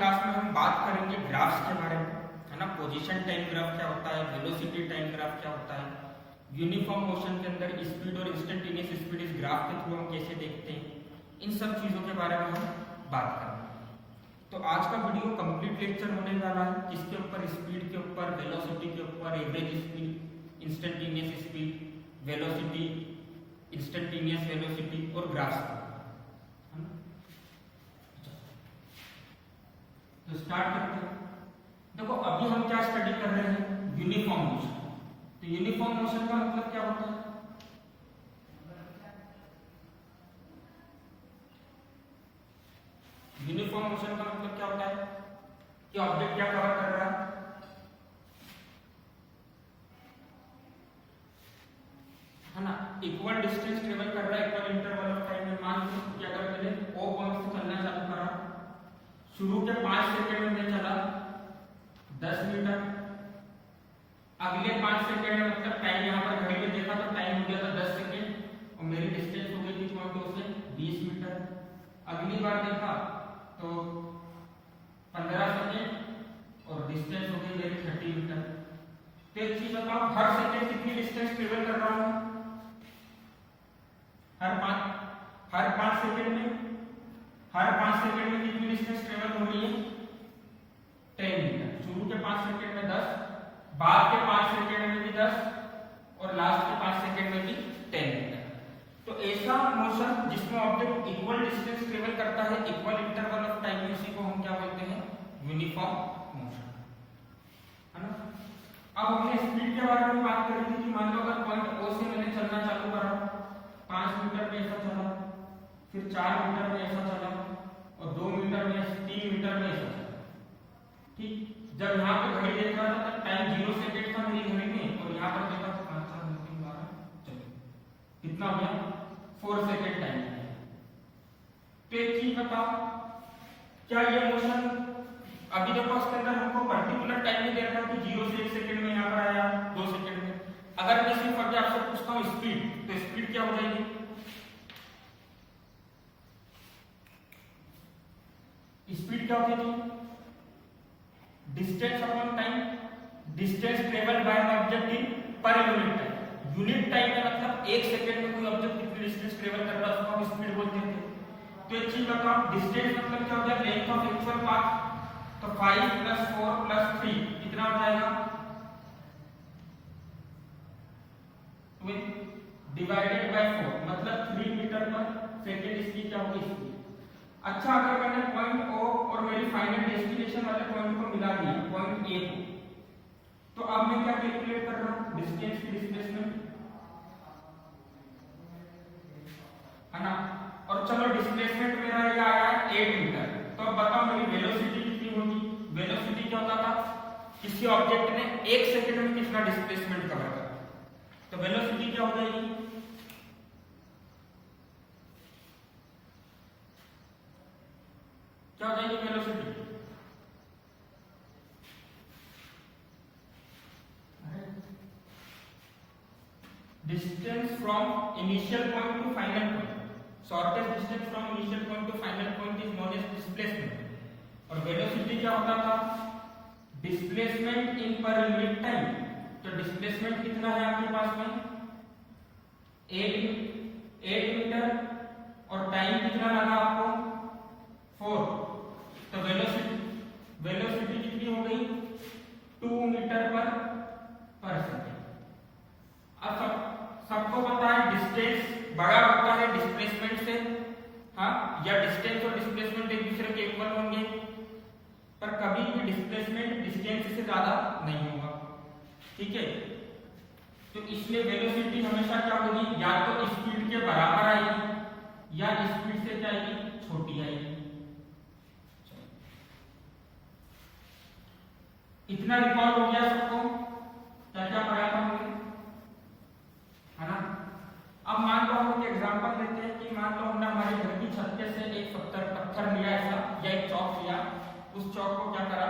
Class में हम बात करेंगे ग्राफ्स के बारे में, है ना। पोजीशन टाइम ग्राफ क्या होता है, वेलोसिटी टाइम ग्राफ क्या होता है, यूनिफॉर्म मोशन के अंदर स्पीड और इंस्टेंटेनियस स्पीड इस ग्राफ के थ्रू हम कैसे देखते हैं, इन सब चीजों के बारे में हम बात करेंगे। तो आज का वीडियो कंप्लीट लेक्चर होने वाला है किसके ऊपर, स्पीड के ऊपर, वेलोसिटी के ऊपर, average speed, instantaneous speed, velocity, instantaneous velocity और ग्राफ्स के ऊपर। तो स्टार्ट करते हैं। देखो अभी हम क्या स्टडी कर रहे हैं, यूनिफॉर्म मोशन। तो यूनिफॉर्म मोशन का मतलब क्या होता है, यूनिफॉर्म मोशन का मतलब क्या होता है कि ऑब्जेक्ट क्या कवर कर रहा है ना, इक्वल डिस्टेंस ट्रेवल कर रहा है इक्वल इंटरवल ऑफ टाइम में। मान लो कि अगर मैंने ओ पॉइंट से चलना चालू करा, शुरू के 5 सेकंड में मैं चला 10 मीटर, अगले 5 सेकंड में मतलब टाइम यहाँ पर घड़ी में देखा तो टाइम हो गया था 10 सेकंड और मेरी डिस्टेंस हो गई थी पॉइंट ओ से 20 मीटर। अगली बार देखा तो 15 सेकंड और डिस्टेंस हो गई मेरी 30 मीटर। तो एक चीज बताओ, हर सेकंड कितनी डिस्टेंस ट्रेवल कर रहा हूँ, हर 5 सेकंड में कितनी डिस्टेंस ट्रेवल हो रही है, 10 मीटर। शुरू के 5 सेकंड में 10, बाद के 5 सेकंड में भी 10 और लास्ट के 5 सेकंड में भी 10 मीटर। तो ऐसा मोशन जिसमें ऑब्जेक्ट इक्वल डिस्टेंस ट्रेवल करता है इक्वल इंटरवल ऑफ टाइम में, उसी को हम क्या बोलते हैं, यूनिफॉर्म मोशन, है ना। अब हमने स्पीड के बारे में बात करी थी कि मान लो अगर पॉइंट ओ से मैंने चलना चालू करा, 5 मीटर में ऐसा चला, फिर 4 मीटर में ऐसा चला और 2 मीटर में, 3 मीटर में ऐसा चला। ठीक, जब यहाँ पे घड़ी देख रहा था तब टाइम 0 सेकंड था मेरी घड़ी में और यहाँ पर देखा तो 5 4 3 12 चलो कितना हो गया, 4 सेकंड टाइम है। तो एक चीज बताओ, क्या ये मोशन अभी देखो इसके अंदर हमको पर्टिकुलर टाइम में दे रखा है कि 0 से 1 सेकंड में यहाँ पर आया, 2 सेकंड में। अगर मैं सिर्फ अभी आपसे पूछता हूँ स्पीड, तो स्पीड क्या हो जाएगी, स्पीड क्या होती थी, distance upon time, distance travelled by an object in per unit time. Unit time में मतलब 1 सेकंड में कोई ऑब्जेक्ट कितनी डिस्टेंस ट्रेवल कर रहा है उसको हम स्पीड बोलते थे। तो एक चीज बताओ, डिस्टेंस मतलब क्या होता है, लेंथ ऑफ एक्चुअल पाथ। तो 5 + 4 + 3 कितना हो जाएगा, 12 डिवाइडेड बाय 4 मतलब 3 मीटर पर सेकंड इसकी क्या होगी, स्पीड। अच्छा, अगर मैंने पॉइंट ओ और मेरी फाइनल डेस्टिनेशन वाले पॉइंट को मिला दिया, पॉइंट ए को, तो अब मैं क्या कैलकुलेट कर रहा हूं, डिस्टेंस की डिस्प्लेसमेंट, है ना। और चलो डिस्प्लेसमेंट मेरा ये आया 8 मीटर। तो अब बताओ मेरी वेलोसिटी कितनी होगी, वेलोसिटी क्या होता था, किसी ऑब्जेक्ट ने 1 सेकंड में कितना डिस्प्लेसमेंट कवर करा, तो वेलोसिटी क्या हो जाएगी, क्या हो जाएगी velocity, distance from initial point to final point. Shortest distance from initial point to final point is known as displacement. और वेलोसिटी क्या होता था, displacement in per unit time. तो डिस्प्लेसमेंट कितना है आपके पास में, 8 मीटर और टाइम कितना लगा आपको, 4। तो वेलोसिटी कितनी हो गई, 2 मीटर पर सेकंड। अब सबको पता है डिस्टेंस बड़ा होता है डिस्प्लेसमेंट से, हाँ, या डिस्टेंस और डिस्प्लेसमेंट एक दूसरे के इक्वल होंगे, पर कभी भी डिस्प्लेसमेंट डिस्टेंस से ज्यादा नहीं होगा, ठीक है। तो इसलिए वेलोसिटी हमेशा क्या होगी, या तो स्पीड के बराबर आएगी या स्पीड से क्या आएगी, छोटी आएगी। इतना रिकॉर्ड हो गया सबको, क्या क्या पढ़ा था हमने, है ना। अब मान लो हम एक एग्जांपल लेते हैं कि मान लो हमने हमारे घर की छत पे से एक पत्थर लिया ऐसा, या एक चौक लिया, उस चौक को क्या करा,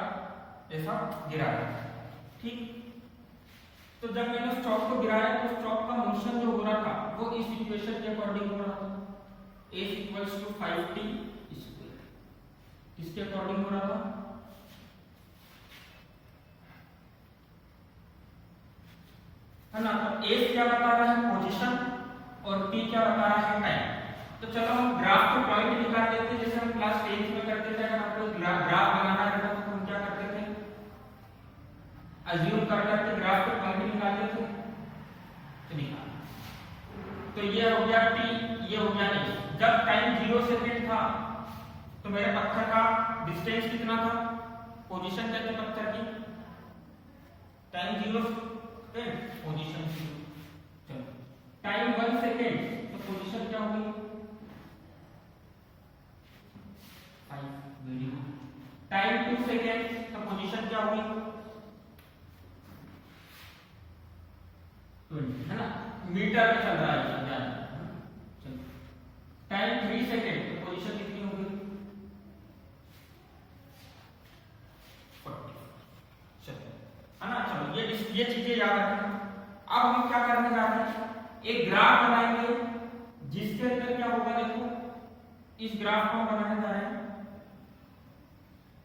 ऐसा गिराया, ठीक। तो जब मैंने उस चौक को गिराया तो उस चौक का मोशन जो हो रहा था वो इस इक्वेशन के अकॉर्डिंग हो रहा था, a = 5t²। किसके अकॉर्डिंग हो रहा था, है ना। तो एस क्या बता रहा है, पोजीशन, और टी क्या बता रहा है, टाइम। तो चलो हम ग्राफ के पॉइंट निकाल लेते हैं, जैसे हम क्लास 10th में करते थे। अगर आपको ग्राफ बनाना रहता तो हम क्या करते थे, अज्यूम कर करके ग्राफ के पॉइंट निकाल लेते तो निकाल। तो ये हो गया टी, ये हो गया एस। जब टाइम 0 सेकंड था तो मेरे पत्थर का डिस्टेंस कितना था, पोजीशन क्या थी पत्थर की, टाइम 0 सेकंड, पोजीशन 0। चलो टाइम 1 सेकंड तो पोजीशन क्या होगी, 5। Very good. टाइम 2 सेकंड तो पोजीशन क्या होगी, 20, है ना। मीटर में चल रहा है ध्यान। चलो टाइम 3 सेकंड तो पोजीशन कितनी होगी, 40। चलो है ना। चलो ये चीजें याद रखना। अब हम क्या करने जा रहे हैं, एक ग्राफ बनाएंगे जिसके अंदर क्या होगा, देखो इस ग्राफ को हम बनाने जा रहे हैं।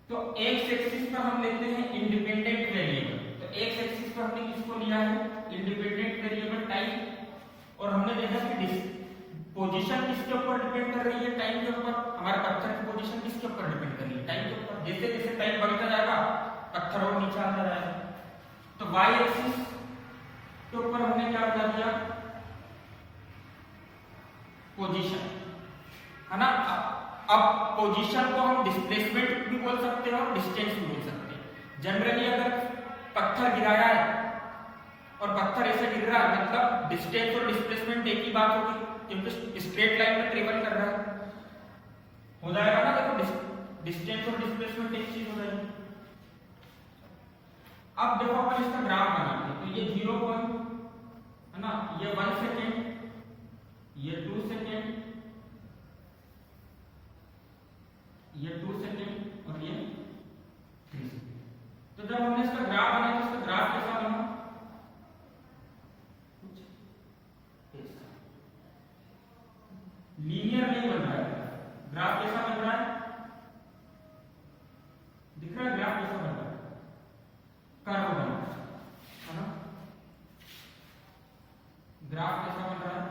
तो एक्स एक्सिस पर हम लेते हैं इंडिपेंडेंट वेरिएबल। तो एक्स एक्सिस पर हमने किसको लिया है, इंडिपेंडेंट वेरिएबल टाइम। और हमने देखा कि पोजीशन किसके ऊपर डिपेंड कर रही है, टाइम के ऊपर। हमारे पत्थर की पोजीशन किसके ऊपर डिपेंड कर रही है, टाइम के ऊपर। जैसे जैसे टाइम बढ़ता जाएगा पत्थर और नीचे आता जाएगा। तो वाई एक्सिस के ऊपर हमने क्या बता दिया, पोजीशन, है ना। अब पोजीशन को हम डिस्प्लेसमेंट भी बोल सकते हैं और डिस्टेंस भी बोल सकते हैं। जनरली अगर पत्थर गिराया है और पत्थर ऐसे गिर रहा है, मतलब डिस्टेंस और डिस्प्लेसमेंट एक ही बात होगी, क्योंकि स्ट्रेट लाइन में ट्रेवल कर रहा है, हो जाएगा ना। देखो डिस्टेंस और डिस्प्लेसमेंट एक चीज हो जाएगी। अब देखो अपन इसका ग्राफ बनाते हैं। तो ये 0 पॉइंट, है ना, ये 1 सेकेंड, ये 2 सेकेंड, ये 2 सेकेंड और ये 3 सेकेंड। तो जब हमने इसका ग्राफ बनाया तो इसका ग्राफ कैसा बना, लीनियर नहीं बन रहा है। ग्राफ कैसा बन रहा है, दिख रहा है ग्राफ कैसा बन रहा है, कर्व बन रहा है ना। ग्राफ कैसा बन रहा है,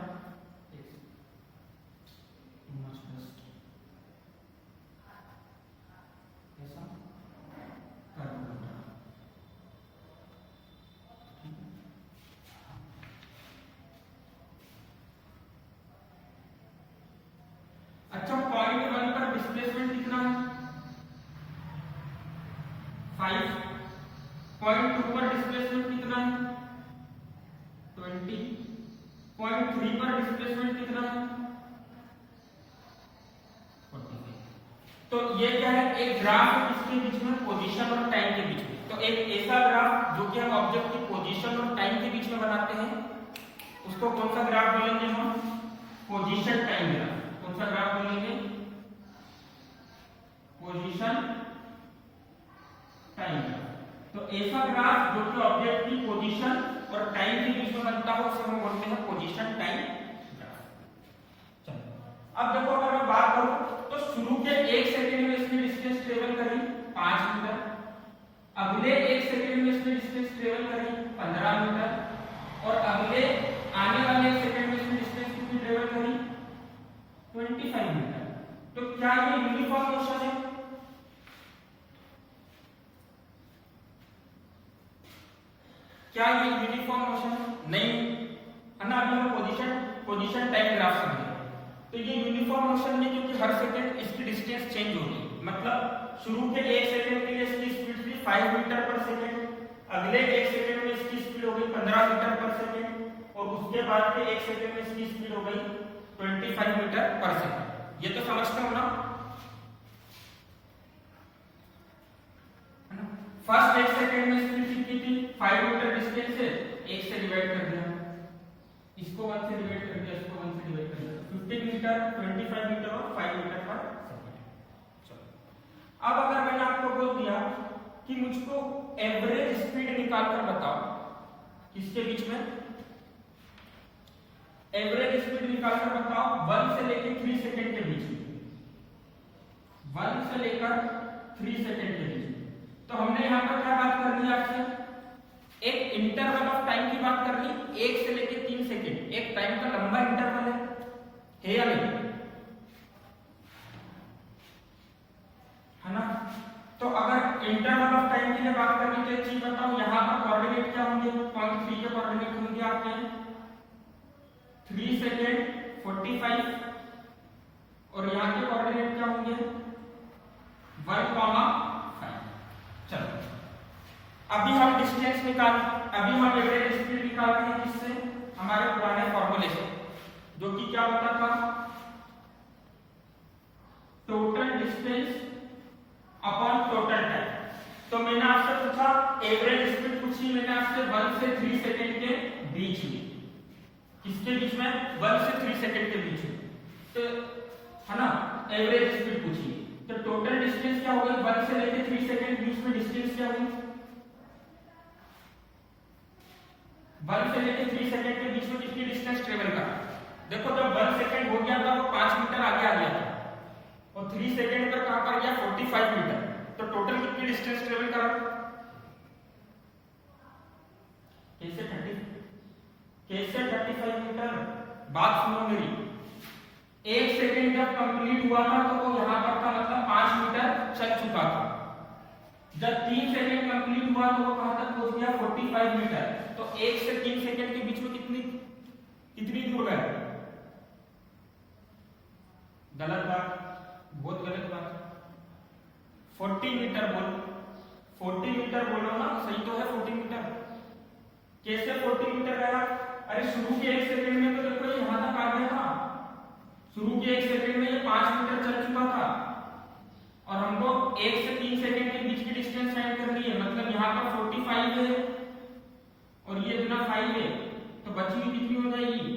अच्छा पॉइंट 1 पर डिस्प्लेसमेंट कितना है, 5। पॉइंट 2 पर डिस्प्लेसमेंट कितना है, 20। पॉइंट 3 पर डिस्प्लेसमेंट कितना है, 45। तो ये क्या है, एक ग्राफ है किसके बीच में, पोजीशन और टाइम के बीच में। तो एक ऐसा ग्राफ जो कि हम ऑब्जेक्ट की पोजीशन और टाइम के बीच में बनाते हैं, उसको कौन सा ग्राफ बोलेंगे हम, पोजीशन टाइम ग्राफ। कौन सा ग्राफ बोलेंगे, पोजीशन टाइम ग्राफ। तो ऐसा ग्राफ जो कि ऑब्जेक्ट की पोजीशन और टाइम के बीच में बनता हो उसे हम बोलते हैं पोजीशन टाइम ग्राफ। चलो अब देखो अगर मैं बात करूं तो शुरू के 1 सेकंड में इसने डिस्टेंस ट्रेवल करी 5 मीटर, अगले 1 सेकंड में इसने डिस्टेंस ट्रेवल करी 15 मीटर, और अगले आने वाले 1 सेकंड में इसने डिस्टेंस कितनी ट्रेवल करी, 25 मीटर। तो क्या ये यूनिफॉर्म मोशन है, क्या ये यूनिफॉर्म मोशन नहीं है ना। अभी हम पोजीशन टाइम ग्राफ समझे, तो ये यूनिफॉर्म मोशन नहीं, क्योंकि हर सेकंड इसकी डिस्टेंस चेंज होगी। मतलब शुरू के 1 सेकंड के लिए इसकी स्पीड थी 5 मीटर पर सेकंड, अगले 1 सेकंड में इसकी स्पीड हो गई 15 मीटर पर सेकंड, और उसके बाद के 1 सेकंड में इसकी स्पीड हो गई 25 मीटर पर सेकंड। ये तो समझते हो ना। फर्स्ट 1 सेकंड में स्पीड कितनी थी, 5 मीटर डिस्टेंस से 1 से डिवाइड कर दिया, इसको 1 से डिवाइड कर दिया, इसको 1 से डिवाइड कर दिया, 15 मीटर, 25 मीटर और 5 मीटर पर सेकंड। चलो अब अगर मैंने आपको बोल दिया कि मुझको एवरेज स्पीड निकाल कर बताओ, किसके बीच में, एवरेज स्पीड निकाल कर बताओ 1 से लेकर 3 सेकंड के बीच में, 1 से लेकर 3 सेकंड के बीच में। तो हमने यहां पर क्या बात करनी है आपसे, एक इंटरवल ऑफ टाइम की बात कर ली, 1 से लेके 3 सेकंड, एक टाइम का लंबा इंटरवल है या नहीं, है ना। तो अगर इंटरवल ऑफ टाइम की बात कर ली तो एक चीज बताओ, यहाँ पर कोऑर्डिनेट क्या होंगे, पॉइंट 3 के कोऑर्डिनेट होंगे आपके 3 सेकेंड 45 और यहाँ के कोऑर्डिनेट क्या होंगे 1,5। चलो अभी हम डिस्टेंस अभी हम एवरेज स्पीड निकाल रहे हैं किससे, हमारे पुराने फॉर्मूले से, जो कि क्या होता था, total distance upon total time. तो मैंने आपसे पूछा एवरेज स्पीड पूछी मैंने आपसे 1 से 3 सेकंड के बीच में, किसके बीच में 1 से 3 सेकंड के बीच में, तो है ना एवरेज स्पीड पूछी। तो टोटल डिस्टेंस क्या होगी, 1 से लेकर 3 सेकंड बीच में डिस्टेंस क्या होगी, 1 से लेकर 3 सेकंड के बीच में कितनी डिस्टेंस ट्रेवल करा। देखो जब 1 सेकंड हो गया था वो 5 मीटर आगे आ गया था और 3 सेकंड पर कहां पर गया 45 मीटर, तो टोटल कितनी डिस्टेंस ट्रेवल करा, कैसे 35 मीटर। बात सुनो मेरी, 1 सेकंड जब कंप्लीट हुआ था तो वो यहां पर था मतलब 5 मीटर चल चुका था, जब 3 सेकंड कंप्लीट हुआ तो वो कहां तक पहुंच गया 45 मीटर। तो 1 से 3 सेकंड के बीच में कितनी दूर गया, गलत बात, बहुत गलत बात, 40 मीटर बोल, 40 मीटर बोलो ना, सही तो है 40 मीटर। कैसे 40 मीटर गया, अरे शुरू के 1 सेकंड में तो देखो ये यहां तक आ गया था, शुरू के 1 सेकंड में ये 5 मीटर चल चुका था और हमको 1 से 3 सेकंड के बीच की डिस्टेंस फाइंड करनी है, मतलब यहाँ पर 45 है और ये इतना 5 है, तो बची हुई कितनी हो जाएगी,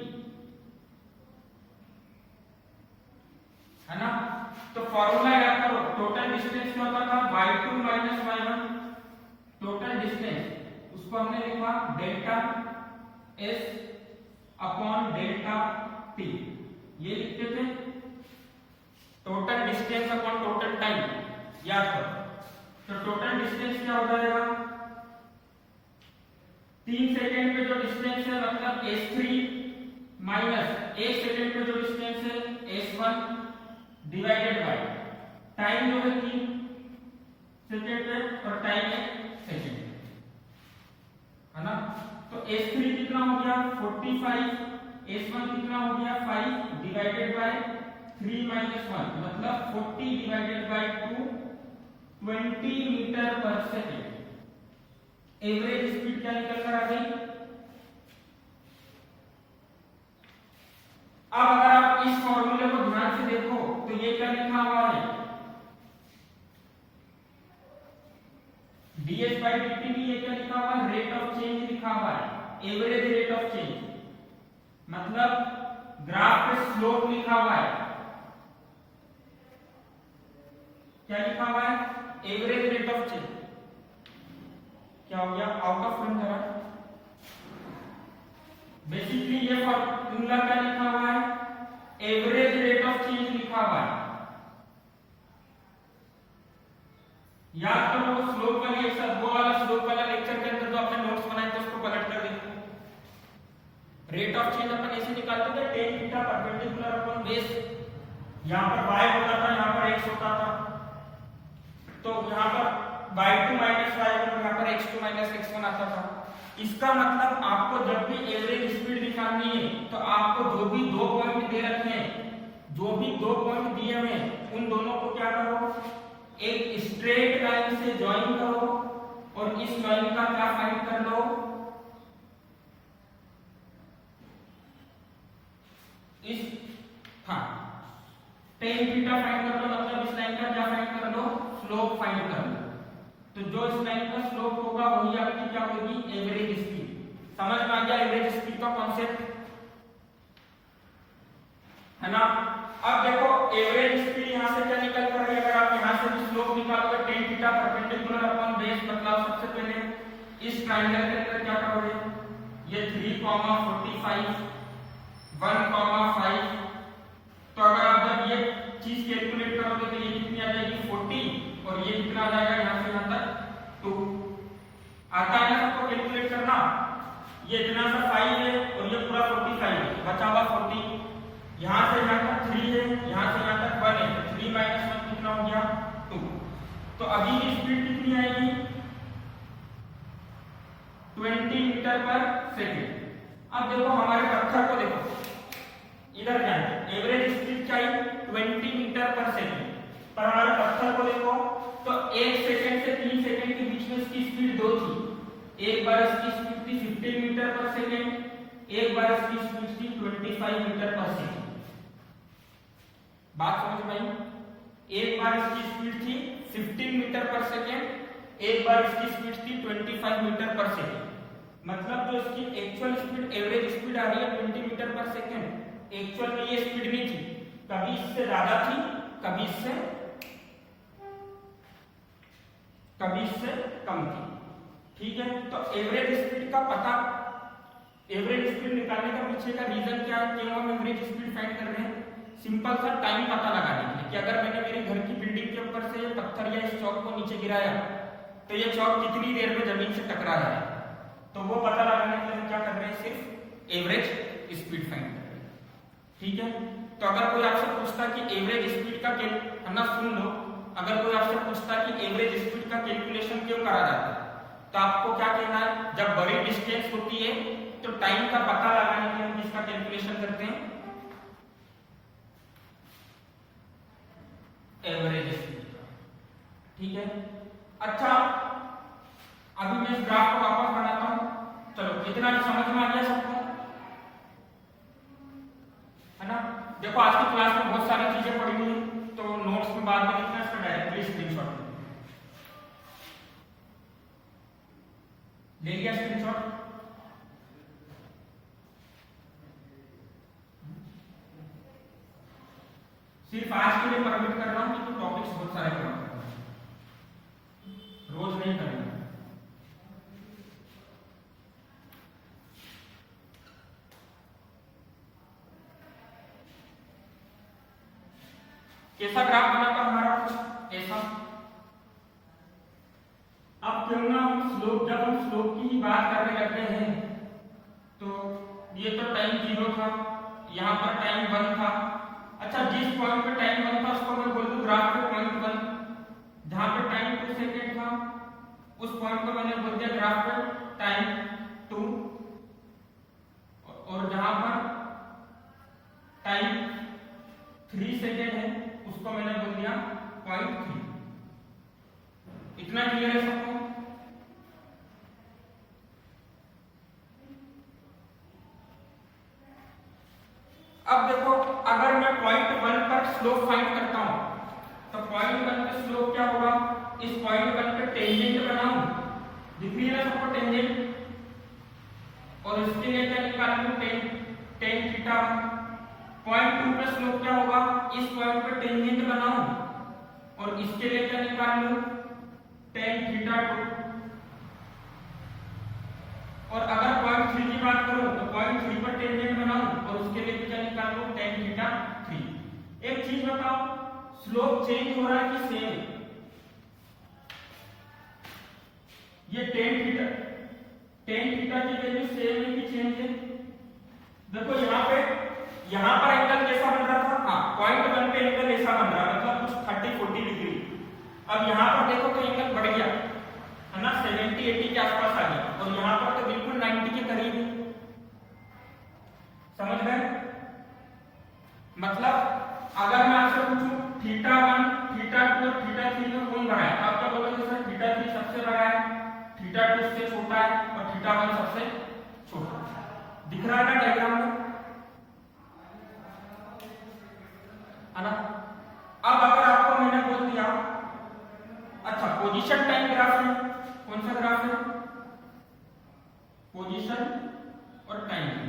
है ना। तो फॉर्मूला याद करो, टोटल डिस्टेंस क्या होता था y2 minus y1, total distance उसको हमने लिखा delta s upon delta t, ये लिखते थे total distance upon total time, याद करो। तो टोटल डिस्टेंस क्या हो जाएगा, 3 सेकंड पे जो डिस्टेंस है मतलब s3 माइनस 1 सेकंड पे जो डिस्टेंस है s1 डिवाइडेड बाय टाइम जो है 3 सेकंड पे और टाइम है सेकंड, है ना। तो s3 कितना हो गया 45, s1 कितना हो गया 5 डिवाइडेड बाय 3 माइनस 1 मतलब 40 डिवाइडेड बाय 2 20 मीटर पर सेकंड। एवरेज स्पीड क्या निकल कर आ गई। अब अगर आप इस फॉर्मूले को ध्यान से देखो तो ये क्या लिखा हुआ है, ds बाई dt में ये क्या लिखा हुआ है, रेट ऑफ चेंज लिखा हुआ है, एवरेज रेट ऑफ चेंज, मतलब ग्राफ पे स्लोप लिखा हुआ है, क्या लिखा हुआ है, एवरेज रेट ऑफ चेंज। क्या हो गया, आउट ऑफ रन करा। बेसिकली ये फॉर्मूला क्या लिखा हुआ है, एवरेज रेट ऑफ चेंज लिखा हुआ है। याद करो वो स्लोप वाली वो वाला स्लोप वाला लेक्चर के अंदर जो आपने नोट्स बनाए थे उसको पलट कर देखो। रेट ऑफ चेंज अपन ऐसे निकालते थे tan theta perpendicular upon base, यहां पर y होता था, यहां पर x होता था, तो यहां पर y2 माइनस y1 और यहां पर x2 माइनस x1 आता था। इसका मतलब आपको जब भी एवरेज स्पीड निकालनी है तो आपको जो भी दो पॉइंट दे रखे हैं, जो भी दो पॉइंट दिए हुए हैं उन दोनों को क्या करो, एक स्ट्रेट लाइन से ज्वाइन करो और इस लाइन का क्या फाइंड कर लो, इस tan थीटा फाइंड कर लो, मतलब इस लाइन का क्या फाइंड कर लो, स्लोप फाइंड कर लो। तो जो इस लाइन का स्लोप होगा वही आपकी क्या होगी, एवरेज स्पीड। समझ में आ गया एवरेज स्पीड का कॉन्सेप्ट, है ना। अब देखो एवरेज स्पीड यहां से क्या निकल कर रही है, अगर आप यहां से भी स्लोप निकालोगे tan theta perpendicular upon base, मतलब सबसे पहले इस ट्रायंगल के अंदर क्या करोगे, ये 3, 45 1, 5। तो अगर आप जब ये चीज कैलकुलेट करोगे तो ये कितनी आ जाएगी 40 और ये कितना आ जाएगा यहां से यहां तक 2। आता है ना सबको कैलकुलेट करना। बचा हुआ 40। यहाँ से यहाँ तक 3 है, यहाँ से यहाँ तक 1 है, 3 माइनस 1 कितना हो गया 2। तो अभी की स्पीड कितनी आएगी 20 मीटर पर सेकेंड। अब देखो हमारे पत्थर को देखो, इधर जाए एवरेज स्पीड चाहिए 20 मीटर पर सेकेंड, पर हमारे पत्थर को देखो तो 1 सेकेंड से 3 सेकेंड के बीच में इसकी स्पीड 2 थी। एक बार इसकी स्पीड थी 15 मीटर पर सेकेंड, एक बार इसकी स्पीड थी 25 मीटर पर सेकेंड। बात समझ में आई? एक बार इसकी स्पीड थी 15 मीटर पर सेकेंड, एक बार इसकी स्पीड थी 25 मीटर पर सेकेंड। मतलब जो इसकी एक्चुअल स्पीड एवरेज स्पीड आ रही है 20 मीटर पर सेकेंड, एक्चुअल में ये स्पीड नहीं थी, कभी इससे ज्यादा थी कभी इससे कम थी। ठीक है, तो एवरेज स्पीड का पता, एवरेज स्पीड निकालने का पीछे का रीजन क्या है, क्यों हम एवरेज स्पीड फाइंड कर रहे हैं? सिंपल सा टाइम पता लगाने के लिए कि अगर मैंने मेरे घर की बिल्डिंग के ऊपर से ये पत्थर या इस चौक को नीचे गिराया तो ये चौक कितनी देर में जमीन से टकरा जाए, तो वो पता लगाने के लिए हम क्या कर रहे हैं, सिर्फ एवरेज स्पीड फाइंड कर रहे हैं। ठीक है, तो अगर कोई आपसे पूछता कि एवरेज स्पीड का है ना, सुन लो, अगर कोई आपसे पूछता कि एवरेज स्पीड का कैलकुलेशन क्यों करा जाता है, तो आपको क्या कहना है, जब बड़ी डिस्टेंस होती है तो टाइम का पता लगाने के लिए हम किसका कैलकुलेशन करते हैं, एवरेज स्पीड का। ठीक है, अच्छा अभी मैं इस ग्राफ को वापस बनाता हूं। चलो इतना समझ में आ गया सबको, है ना? देखो आज की क्लास में बहुत सारी चीजें पढ़ी हुई हैं, तो नोट्स में बाद में लिखना, इसका डायरेक्टली स्क्रीनशॉट ले लिया। स्क्रीनशॉट सिर्फ आज के लिए परमिट कर रहा हूं, क्योंकि टॉपिक्स बहुत सारे कवर करना है, रोज नहीं करेंगे। कैसा ग्राफ बना था हमारा, कुछ ऐसा। अब क्यों ना हम स्लोप, जब हम स्लोप की ही बात करने लगते हैं, तो ये तो टाइम 0 था, यहां पर टाइम 1 था। अच्छा, जिस पॉइंट पे टाइम 1 था उसको मैं बोल दूं ग्राफ पे पॉइंट 1, जहां पे टाइम 2 सेकंड था उस पॉइंट को मैंने बोल दिया ग्राफ पे टाइम 2, और जहां पर टाइम 3 सेकंड है उसको मैंने बोल दिया पॉइंट 3। इतना क्लियर है सबको? अब देखो, अगर मैं पॉइंट 1 पर स्लोप फाइंड करता हूं, तो पॉइंट 1 पे स्लोप क्या होगा, इस पॉइंट 1 पे टेंजेंट बनाऊं, दिख रही है ना सबको टेंजेंट, और इसके लिए क्या निकालूं, tan थीटा। पॉइंट 2 पे स्लोप क्या होगा, इस पॉइंट पे टेंजेंट बनाऊं, और इसके लिए क्या निकालूं, tan थीटा 2। और अगर पॉइंट 3 की बात करूं तो पॉइंट 3 पर टेंजेंट बनाऊं, और उसके लिए क्या निकालूं, tan थीटा 3। एक चीज बताओ, स्लोप चेंज हो रहा है कि सेम? ये tan थीटा की वैल्यू सेम है कि चेंज है? देखो यहां पर एंगल कैसा बन रहा था, हाँ पॉइंट 1 पे एंगल ऐसा बन रहा है, मतलब कुछ 30-40 डिग्री। अब यहां पर देखो तो एंगल बढ़ गया, है ना, 70-80 के आसपास आ गया, और यहां पर तो बिल्कुल 90 के करीब है। समझ गए? मतलब अगर मैं आपसे पूछूं थीटा 1, थीटा 2 और थीटा 3 में कौन बड़ा है, आप क्या बोलोगे, सर थीटा 3 सबसे बड़ा है, थीटा 2 से छोटा है, और थीटा 1 सबसे छोटा है। दिख रहा है ना डायग्राम में, है ना? अब अगर आपको मैंने बोल दिया, अच्छा पोजीशन टाइम ग्राफ है, कौन सा ग्राफ है, पोजीशन और टाइम।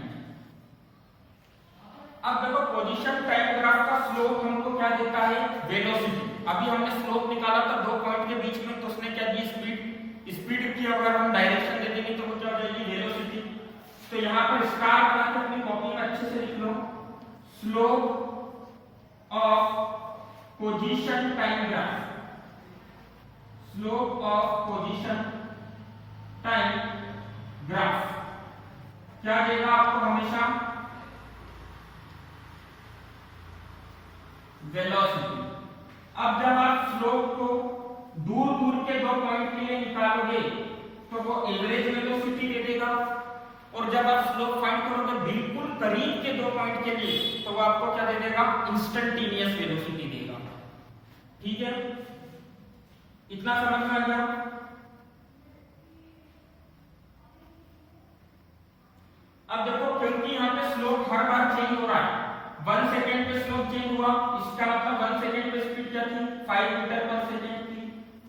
अब देखो पोजीशन टाइम ग्राफ का स्लोप हमको क्या देता है, वेलोसिटी। अभी हमने स्लोप निकाला था 2 पॉइंट के बीच में, तो उसने क्या दी, स्पीड की अगर हम डायरेक्शन दे देंगे तो वो क्या हो जाएगी, वेलोसिटी। तो यहाँ पर स्टार बना के अपनी कॉपी में अच्छे से लिख लो, slope of position time graph, slope of position time graph क्या देगा आपको, हमेशा निकालोगे तो वो एवरेज वेलोसिटी दे देगा, और जब आप स्लोप फाइंड करोगे बिल्कुल करीब के 2 पॉइंट के लिए तो वो आपको क्या दे देगा, इंस्टेंटेनियस वेलोसिटी देगा। ठीक है, इतना समझ में आ गया। अब देखो क्योंकि यहाँ पे स्लोप हर बार चेंज हो रहा है, 1 सेकेंड पे स्लोप चेंज हुआ, इसका मतलब 1 सेकेंड पे स्पीड क्या थी, 5 मीटर पर सेकेंड थी,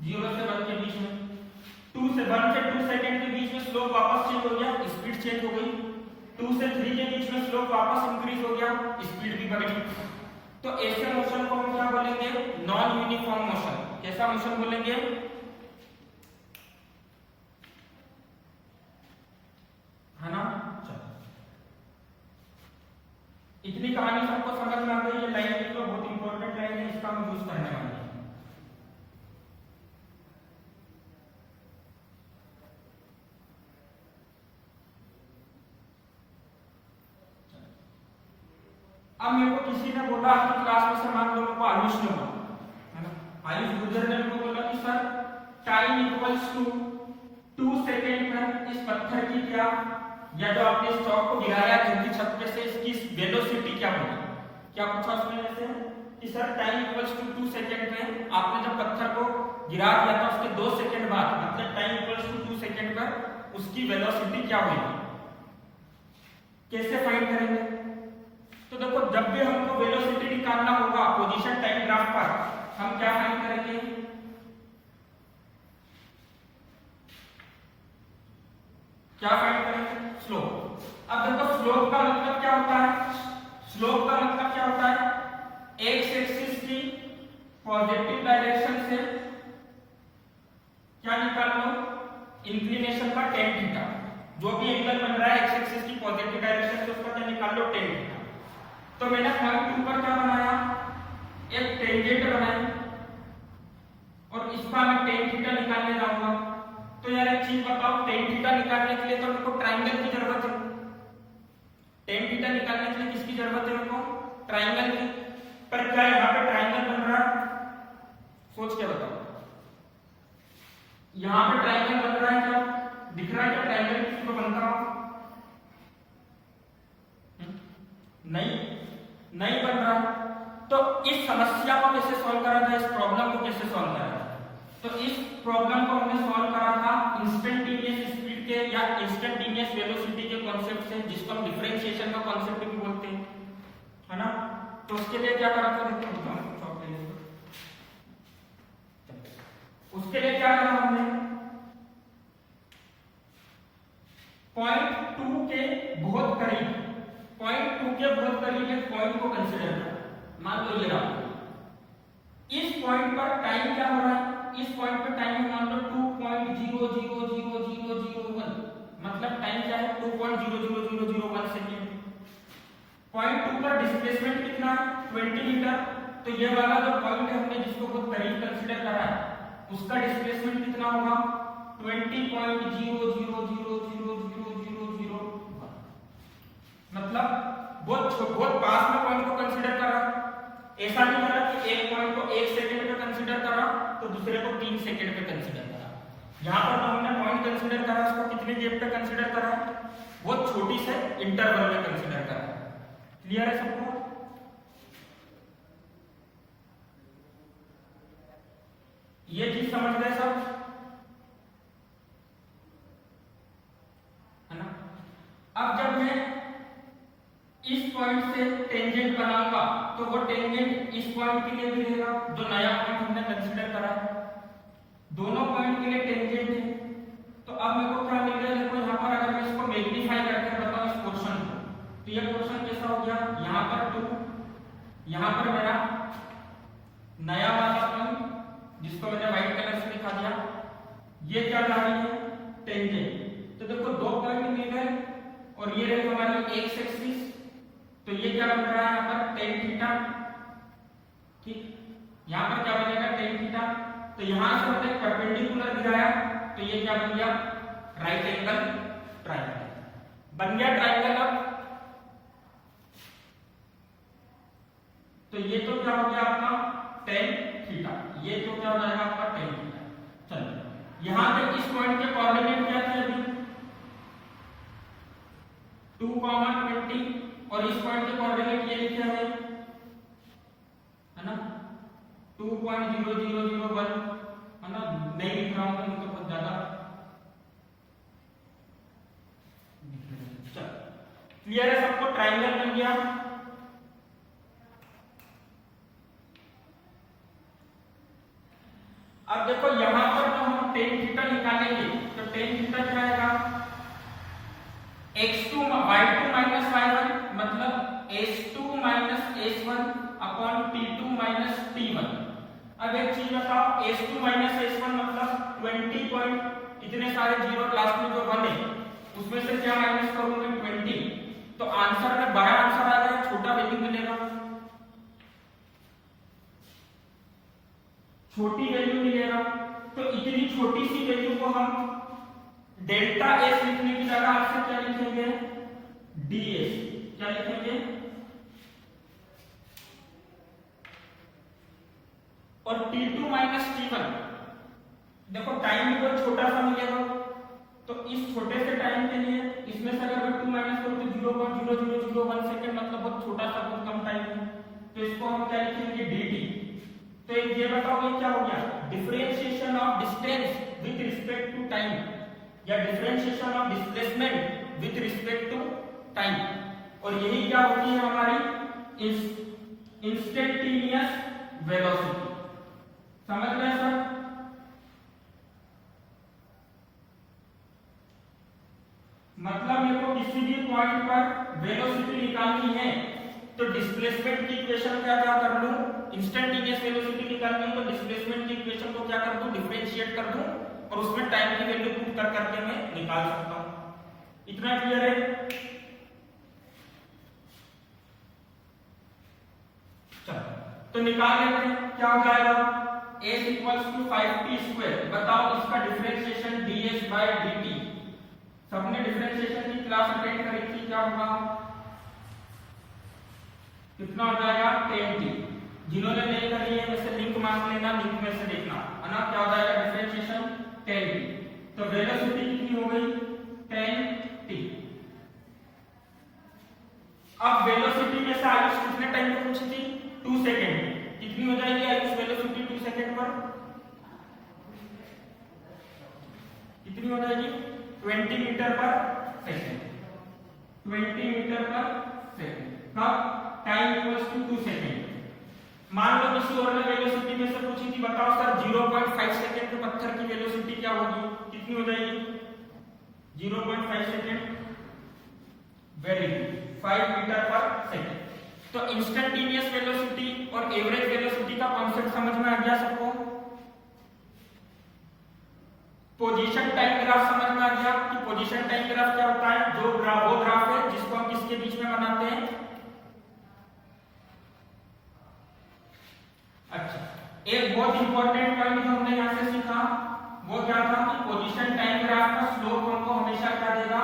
0 से 1 के बीच में। 1 से 2 सेकेंड के बीच में स्लोप वापस चेंज हो गया, स्पीड चेंज हो गई। 2 से 3 के बीच में स्लोप वापस इंक्रीज हो गया, स्पीड भी बढ़ गई। तो ऐसे मोशन को हम क्या बोलेंगे, नॉन यूनिफॉर्म मोशन। कैसा मोशन बोलेंगे, है ना। इतनी कहानी सबको समझ में आ गई। ये लाइन लिख लो, बहुत इंपॉर्टेंट लाइन है, इसका हम यूज करने वाले हैं। अब मेरे को किसी ने बोला आपकी क्लास में से, मान लो को आयुष ने बोला, है ना, आयुष गुर्जर ने मेरे को बोला कि sir time equals to 2 second पर इस पत्थर की क्या, या जो आपने इस चौक को गिराया खिड़की छत पे से, इसकी वेलोसिटी क्या होगी। क्या पूछा उसने ऐसे कि sir time equals to 2 second में आपने जब पत्थर को गिरा दिया था उसके 2 सेकेंड बाद, मतलब टाइम इक्वल्स टू 2 सेकेंड पर उसकी वेलोसिटी क्या होगी, कैसे फाइंड करेंगे। तो देखो जब भी हमको वेलोसिटी निकालना होगा पोजीशन टाइम ग्राफ पर, हम क्या फाइंड करेंगे, क्या फाइंड करेंगे, स्लोप। अब देखो स्लोप का मतलब क्या होता है, स्लोप का मतलब क्या होता है, एक्स एक्सिस की पॉजिटिव डायरेक्शन से क्या निकाल लो, इंक्लिनेशन का tan थीटा। जो भी एंगल बन रहा है एक्स एक्सिस की पॉजिटिव डायरेक्शन से उसका क्या निकाल लो, tan थीटा। तो मैंने पॉइंट 2 पर क्या बनाया, एक टेंजेंट बनाई, और इसका मैं tan थीटा निकालने जाऊंगा। तो यार एक चीज बताओ, tan थीटा निकालने के लिए तो मेरे को ट्रायंगल की जरूरत है। tan थीटा निकालने के लिए किसकी जरूरत है, मेरे को ट्रायंगल की। पर क्या यहाँ पे ट्रायंगल बन रहा है, सोच के बताओ, यहाँ पे ट्रायंगल बन रहा है, क्या दिख रहा है, क्या ट्रायंगल किसी को बनता हो, नहीं बन रहा। तो इस समस्या को कैसे सॉल्व करा था, इस प्रॉब्लम को कैसे सॉल्व करा था, तो इस प्रॉब्लम को हमने सॉल्व करा था इंस्टेंटेनियस स्पीड के या इंस्टेंटेनियस वेलोसिटी के कॉन्सेप्ट से, जिसको हम डिफरेंशिएशन का कॉन्सेप्ट भी बोलते हैं, है ना। तो उसके लिए क्या करा था, देखो उसके लिए क्या करा हमने, पॉइंट 2 के बहुत करीब, पॉइंट 2 के बहुत करीब एक पॉइंट को कंसीडर करा। मान लो ये रहा, इस पॉइंट पर टाइम क्या हो रहा है, इस पॉइंट पर टाइम मान लो 2.0000001, मतलब टाइम क्या है 2.00001 सेकेंड। पॉइंट 2 पर डिस्प्लेसमेंट कितना है 20 मीटर। तो ये वाला जो पॉइंट है हमने जिसको बहुत करीब कंसीडर करा है, उसका डिस्प्लेसमेंट कितना होगा 20.000000001, मतलब बहुत पास में पॉइंट को कंसीडर करा। ऐसा नहीं करा कि एक पॉइंट को 1 सेकंड पे कंसीडर करा तो दूसरे को 3 सेकंड पे कंसीडर करा। यहाँ पर तो हमने पॉइंट कंसीडर करा, उसको कितनी गैप पे कंसीडर करा, बहुत छोटी से इंटरवल में कंसीडर करा। क्लियर है सबको, ये चीज समझ गए सब, है ना। अब जब मैं इस पॉइंट से टेंजेंट बनाऊंगा तो वो टेंजेंट इस पॉइंट के लिए भी रहेगा, जो नया पॉइंट हमने कंसीडर करा है, दोनों पॉइंट के लिए टेंजेंट है। तो अब मेरे को क्या मिल गया, देखो यहाँ पर अगर मैं इसको मैग्नीफाई करके बताऊं इस पोर्शन को, तो ये पोर्शन कैसा हो गया, यहाँ पर 2, यहाँ पर मेरा नया वाला पॉइंट जिसको मैंने व्हाइट कलर से दिखा दिया, ये क्या जा रही है टेंजेंट। तो देखो 2 पॉइंट मिल गए, और ये रही हमारी एक्स एक्सिस, तो ये क्या बन रहा है यहाँ पर tan थीटा, ठीक। यहाँ पर क्या बनेगा tan थीटा। तो यहाँ से हमने परपेंडिकुलर गिराया, तो ये क्या बन गया राइट एंगल ट्रायंगल बन गया ट्रायंगल। अब तो ये तो क्या हो गया आपका tan थीटा, ये तो क्या हो जाएगा आपका tan थीटा। चलो यहां पे इस पॉइंट के कोऑर्डिनेट क्या थे अभी 2, 20 और इस पॉइंट के कोऑर्डिनेट ये लिखे हुए है ना 2.0001 है ना, नहीं लिख रहा हूं मैं तो बहुत ज्यादा क्लियर है सबको। ट्रायंगल बन गया। अब देखो यहां पर जो हम tan थीटा निकालेंगे तो tan थीटा क्या आएगा x2 y2 माइनस y1 मतलब s2 minus s1 upon t2 minus t1। अब एक चीज बताओ s2 माइनस s1 मतलब 20 पॉइंट इतने सारे जीरो लास्ट में जो 1 है उसमें से क्या माइनस करूंगा 20, तो आंसर में बड़ा आंसर आ जाएगा छोटा वैल्यू मिलेगा, छोटी वैल्यू मिलेगा। तो इतनी छोटी सी वैल्यू को हम डेल्टा एस लिखने की जगह आपसे क्या लिखेंगे ds, क्या लिखेंगे और t2 माइनस t1 देखो टाइम भी बहुत छोटा सा मिलेगा, तो इस छोटे से टाइम के लिए इसमें से अगर मैं 2 माइनस करूं तो 0.0001 सेकंड मतलब बहुत छोटा सा बहुत कम टाइम है, तो इसको हम क्या लिखेंगे dt। तो ये बताओ ये क्या हो गया differentiation of distance with respect to time या differentiation of displacement with respect to time, और यही क्या होती है हमारी इंस्टेंटेनियस वेलोसिटी। समझ गए सर? मतलब मेरे को किसी भी पॉइंट पर वेलोसिटी निकालनी है तो डिस्प्लेसमेंट की इक्वेशन क्या कर लूं इंस्टेंटेनियस वेलोसिटी निकालनी है तो डिस्प्लेसमेंट की इक्वेशन को क्या कर दूं डिफरेंशिएट कर दूं और उसमें टाइम की वैल्यू पुट कर करके मैं निकाल सकता हूं। इतना क्लियर है? चलो तो निकाल लेते हैं क्या हो जाएगा s equals to 5t square. बताओ इसका डिफरेंशिएशन ds बाय dt, सबने डिफरेंशिएशन की क्लास अटेंड करी थी, क्या होगा कितना हो जाएगा 10t। जिन्होंने नहीं करी है वैसे लिंक मांग लेना, लिंक में से देखना है ना क्या हो जाएगा डिफरेंशिएशन 10t। तो वेलोसिटी कितनी हो गई 10t। अब वेलोसिटी में से आयुष कितने टाइम पे पूछी थी 2 सेकंड, कितनी हो जाएगी आयुष वेलोसिटी 2 सेकंड पर कितनी हो जाएगी 20 मीटर पर सेकंड, 20 मीटर पर सेकंड। कब टाइम इक्वल्स टू 2 सेकंड। मान लो किसी और ने वेलोसिटी में से पूछी थी बताओ सर 0.5 सेकंड पे पत्थर की वेलोसिटी क्या होगी, कितनी हो जाएगी 0.5 सेकंड, वेरी गुड 5 मीटर पर सेकंड। तो इंस्टेंटेनियस वेलोसिटी और एवरेज वेलोसिटी का कांसेप्ट समझ में आ गया सबको? पोजीशन टाइम ग्राफ समझ में आ गया कि पोजीशन टाइम ग्राफ क्या होता है, जो ग्राफ वो ग्राफ है जिसको हम किसके बीच में बनाते हैं। अच्छा एक बहुत इंपॉर्टेंट पॉइंट जो हमने यहां से सीखा वो क्या था कि पोजीशन टाइम ग्राफ का स्लोप हमको हमेशा क्या देगा,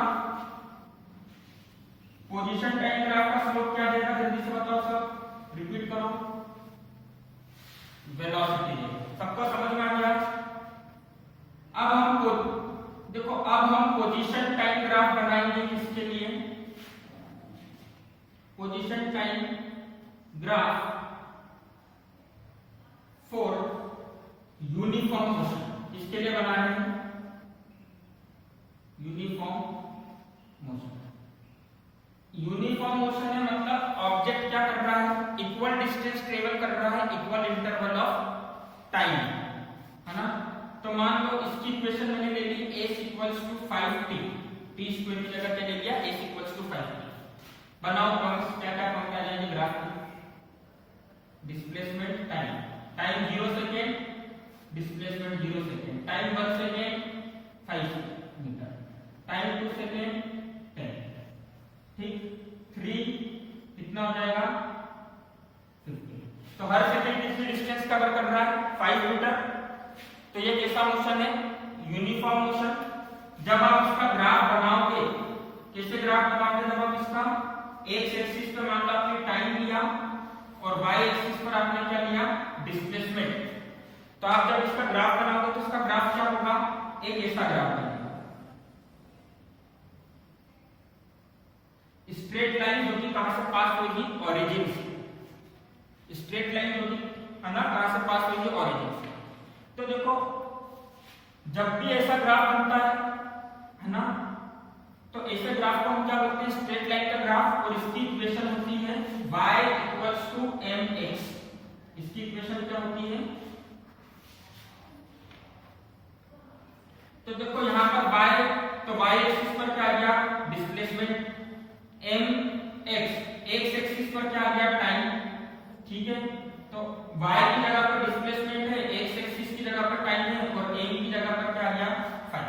पोजीशन टाइम ग्राफ का स्लोप क्या देगा जल्दी से बताओ सब, रिपीट करो वेलोसिटी। सबको समझ में आ गया? अब हम देखो अब हम पोजीशन टाइम ग्राफ बनाएंगे किसके लिए, position time graph for uniform motion. किसके लिए बना रहे हैं यूनिफॉर्म मोशन। यूनिफॉर्म मोशन है मतलब ऑब्जेक्ट क्या कर रहा है इक्वल डिस्टेंस ट्रेवल कर रहा है इक्वल इंटरवल ऑफ टाइम है ना। तो मान लो इसकी इक्वेशन मैंने ले ली s equals to 5t, t square की जगह क्या ले लिया s इक्वल्स टू 5t। बनाओ पॉइंट्स, क्या क्या पॉइंट आ जाएंगे ग्राफ में, displacement time, time 0 second, displacement 0 second, time 1 second 5 metre, time 2 second 10, ठीक 3 कितना हो जाएगा 50। तो हर सेकंड कितनी डिस्टेंस कवर कर रहा है 5 मीटर। तो ये कैसा मोशन है यूनिफॉर्म मोशन। जब आप इसका ग्राफ बनाओगे, कैसे ग्राफ बनाओगे, जब आप इसका एक्स एक्सिस पे मान लो आपने टाइम लिया और वाई एक्सिस पर आपने क्या लिया डिस्प्लेसमेंट, तो आप जब इसका ग्राफ बनाओगे तो इसका ग्राफ क्या होगा एक ऐसा ग्राफ बनेगा, स्ट्रेट लाइन जो कि कहां से पास होगी, ओरिजिन से। स्ट्रेट लाइन जो कि है ना कहां से पास होगी, ओरिजिन से। तो देखो जब भी ऐसा ग्राफ बनता है ना, तो ऐसे ग्राफ को हम क्या बोलते हैं, स्ट्रेट लाइन का ग्राफ। और इसकी इक्वेशन होती है y = mx। इसकी इक्वेशन क्या होती है, तो देखो यहां पर y, तो y एक्सिस पर क्या आ गया, डिस्प्लेसमेंट, mx x एक्सिस पर क्या आ गया, टाइम। ठीक है, तो y की जगह पर डिस्प्लेसमेंट है, x एक्सिस की जगह पर टाइम है, और m की जगह पर क्या आ गया, 5।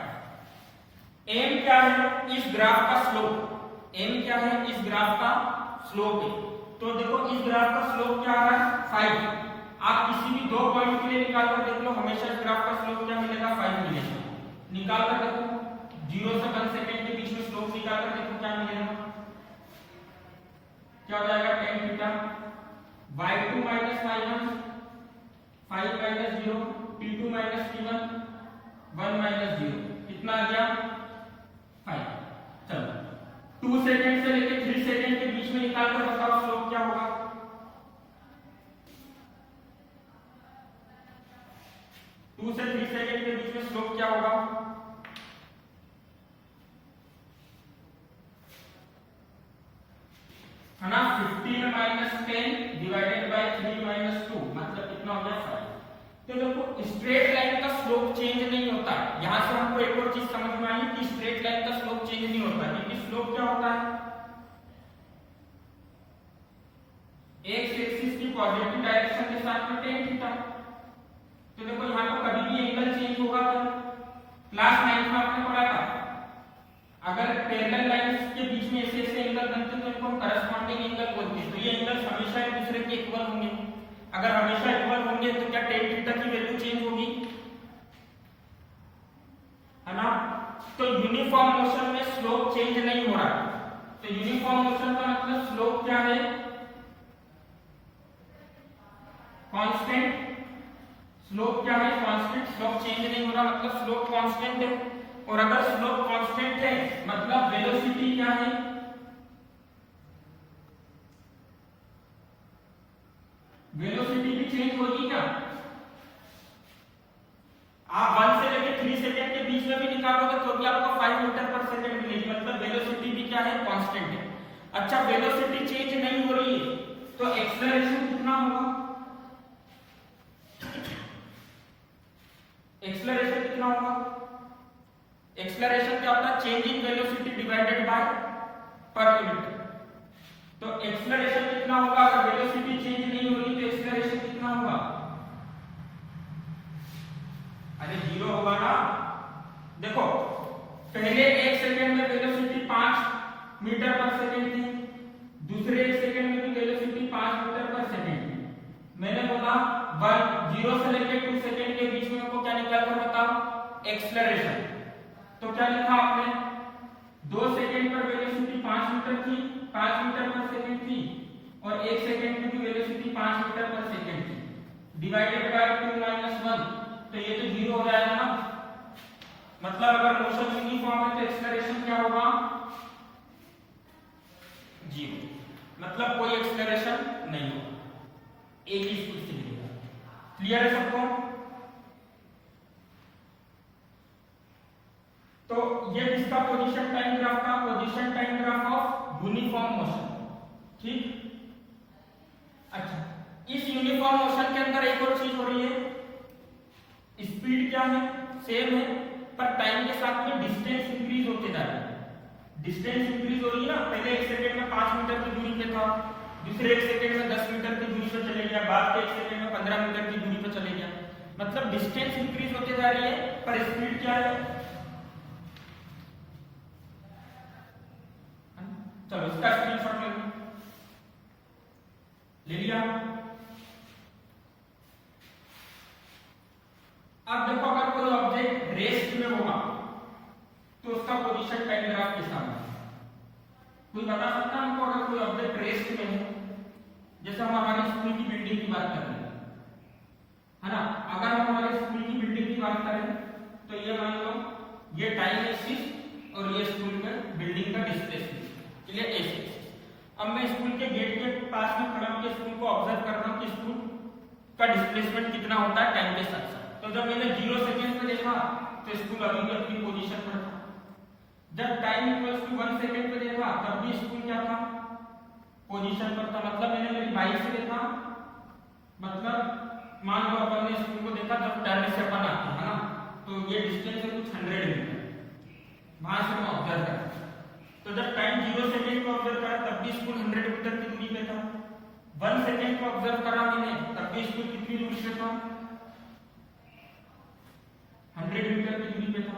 m क्या है, इस ग्राफ का स्लोप। m क्या है, इस ग्राफ का स्लोप है। तो देखो इस ग्राफ का स्लोप क्या आ रहा है, 5। आप किसी भी दो पॉइंट के लिए निकाल कर देख लो, हमेशा इस ग्राफ का स्लोप क्या मिलेगा, 5 मिलेगा। निकाल कर देखो, 0 से 1 सेकंड के बीच में स्लोप निकाल कर देखो क्या मिलेगा, क्या हो जाएगा, tan theta. y2 - y1 5 - 0, t2 - t1 1 - 0, कितना आ गया, 5। चलो 2 सेकंड से लेकर 3 सेकंड के बीच में निकाल कर बताओ स्लोप क्या होगा। 2 से 3 सेकंड के बीच में स्लोप क्या होगा, है ना, 15 - 10 डिवाइडेड बाय 3 - 2, मतलब कितना हो गया, 5। तो देखो स्ट्रेट लाइन का स्लोप चेंज नहीं होता है। यहां से हमको एक और चीज समझ में आई कि स्ट्रेट लाइन का स्लोप चेंज नहीं होता, क्योंकि स्लोप क्या होता है, एक्स एक्सिस की पॉजिटिव डायरेक्शन के साथ में tan थीटा। तो देखो यहां पर कभी भी एंगल चेंज होगा क्या, क्लास 9 में आपने पढ़ा था, अगर पैरेलल लाइंस के बीच में ऐसे ऐसे एंगल बनते हैं तो इनको हम करस्पॉन्डिंग एंगल बोलते हैं। तो ये एंगल्स हमेशा एक दूसरे के इक्वल होंगे। अगर हमेशा इक्वल होंगे तो क्या tan थीटा की वैल्यू चेंज होगी, है ना। तो यूनिफॉर्म मोशन में स्लोप चेंज नहीं हो रहा। तो यूनिफॉर्म मोशन का मतलब स्लोप क्या है, कांस्टेंट। स्लोप क्या है, कांस्टेंट। स्लोप चेंज नहीं हो रहा मतलब स्लोप कांस्टेंट है। और अगर स्लोप कांस्टेंट है मतलब वेलोसिटी क्या है, वेलोसिटी भी चेंज होगी क्या। आप 1 से लेकर 3 सेकंड के बीच में भी निकालोगे तो भी आपको 5 मीटर पर सेकंड मिलेगी, मतलब वेलोसिटी भी क्या है, कांस्टेंट है। अच्छा वेलोसिटी चेंज नहीं हो रही है तो एक्सेलरेशन कितना होगा, एक्सेलरेशन कितना होगा, एक्सेलरेशन क्या होता है, change in velocity divided by per unit. तो एक्सेलरेशन कितना होगा, अगर वेलोसिटी चेंज नहीं हो रही तो एक्सेलरेशन कितना होगा, अरे 0 होगा ना। देखो पहले 1 सेकंड में वेलोसिटी 5 मीटर पर सेकंड थी, दूसरे 1 सेकंड में भी वेलोसिटी 5 मीटर पर सेकंड थी। मैंने बोला 0 से लेकर 2 सेकंड के बीच में आपको क्या निकाल कर बताओ, एक्सेलरेशन। तो क्या लिखा आपने, 2 सेकंड पर वेलोसिटी 5 मीटर थी, 5 मीटर पर सेकंड थी, और 1 सेकंड में भी वेलोसिटी 5 मीटर पर सेकंड थी, डिवाइडेड बाय 2 - 1। तो ये तो 0 हो जाएगा ना। मतलब अगर मोशन यूनिफॉर्म है तो एक्सेलरेशन क्या होगा, 0, मतलब कोई एक्सेलरेशन नहीं होगा, एक ही स्पीड से मिलेगा। क्लियर है सबको। तो ये किसका पोजीशन टाइम ग्राफ का, position time graph of uniform motion. ठीक। अच्छा इस यूनिफॉर्म मोशन के अंदर एक और चीज हो रही है, स्पीड क्या है, सेम है, पर टाइम के साथ में डिस्टेंस इंक्रीज होते जा रहा है। डिस्टेंस इंक्रीज हो रही है ना, पहले 1 सेकंड में 5 मीटर की दूरी पे था, दूसरे 1 सेकंड में 10 मीटर की दूरी पे चले गया, बाद के 1 सेकंड में 15 मीटर की दूरी पे चले गया। मतलब डिस्टेंस इंक्रीज होते जा रही है पर स्पीड क्या है। चलो इसका स्क्रीनशॉट ले लिया। अब देखो अगर कोई ऑब्जेक्ट रेस्ट में होगा तो उसका पोजीशन टाइम ग्राफ के सामने कोई बता सकता है हमको, अगर कोई ऑब्जेक्ट रेस्ट में है, जैसे हम हमारी स्कूल की बिल्डिंग की बात कर रहे हैं, है ना। अगर हम हमारे स्कूल की बिल्डिंग की बात करें तो ये मान लो ये टाइम एक्सिस और ये स्कूल में बिल्डिंग का डिस्प्लेसमेंट, क्लियर, ऐसे। अब मैं स्कूल के गेट के पास में खड़ा होकर स्कूल को ऑब्जर्व कर रहा हूँ कि स्कूल का डिस्प्लेसमेंट कितना होता है टाइम के साथ साथ। तो जब मैंने 0 सेकंड पे देखा तो स्कूल अभी भी अपनी पोजीशन पर था। जब टाइम इक्वल्स टू 1 सेकंड पे देखा तब भी स्कूल क्या था, पोजीशन पर था। मतलब मैंने मेरी बाइक से देखा, मतलब मान लो अपन ने स्कूल को देखा जब टर्न से अपन आते हैं ना, तो ये डिस्टेंस है कुछ 100 मीटर, वहां से मैं ऑब्जर्व कर। तो जब टाइम 0 सेकंड को ऑब्जर्व करा तब भी स्कूल 100 मीटर की दूरी पे था। 1 सेकंड को ऑब्जर्व करा मैंने तब भी स्कूल कितनी दूरी से था, 100 मीटर की दूरी पे था।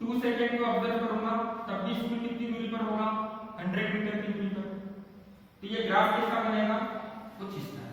2 सेकंड को ऑब्जर्व करूंगा तब भी स्कूल कितनी दूरी पर होगा, 100 मीटर की दूरी पर। तो ये ग्राफ कैसा बनेगा, कुछ इस तरह।